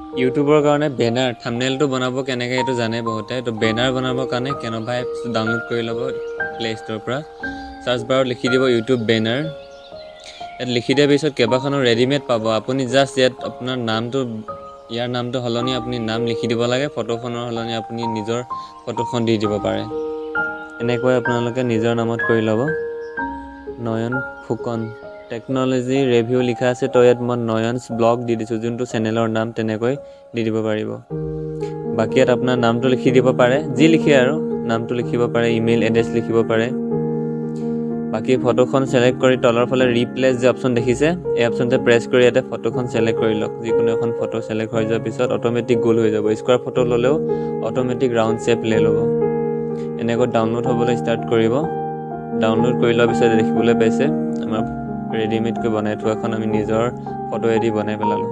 ইউটিউবৰ কাৰণে বেনাৰ থাম্বনেইলটো বনাব কেনেকৈ এইটো জানে বহুতে তো বেনাৰ বনাবৰ কাৰণে কেনভা এপছটো ডাউনলোড কৰি ল'ব প্লে ষ্ট'ৰৰ পৰা চাৰ্চ বাৰত লিখি দিব ইউটিউব বেনাৰ ইয়াত লিখি দিয়াৰ পিছত কেইবাখনো ৰেডিমেড পাব আপুনি জাষ্ট ইয়াত আপোনাৰ নামটো ইয়াৰ নামটো সলনি আপুনি নাম লিখি দিব লাগে ফটোখনৰ সলনি আপুনি নিজৰ ফটোখন দি দিব পাৰে এনেকৈ আপোনালোকে নিজৰ নামত কৰি ল'ব নয়ন ফুকন টেকন'লজি ৰিভিউ লিখা আছে তো ইয়াত মই নয়নছ ব্লগ দি দিছোঁ যোনটো চেনেলৰ নাম তেনেকৈ দি দিব পাৰিব বাকী ইয়াত আপোনাৰ নামটো লিখি দিব পাৰে যি লিখে আৰু নামটো লিখিব পাৰে ইমেইল এড্ৰেছ লিখিব পাৰে বাকী ফটোখন সিলেক্ট কৰি তলৰ ফালে ৰিপ্লেচ যে অপচন দেখিছে এই অপচনতে প্ৰেছ কৰি ইয়াতে ফটোখন সিলেক্ট কৰি লওক যিকোনো এখন ফটো সিলেক্ট হৈ যোৱাৰ পিছত অটোমেটিক গোল হৈ যাব স্কোৱাৰ ফটো ল'লেও অটোমেটিক ৰাউণ্ড শ্বেপ লৈ ল'ব এনেকৈ ডাউনলোড হ'বলৈ ষ্টাৰ্ট কৰিব ডাউনলোড কৰি লোৱাৰ পিছত দেখিবলৈ পাইছে আমাৰ ৰেডিমেডকৈ বনাই থোৱাখন আমি নিজৰ ফটোৱেদি বনাই পেলালোঁ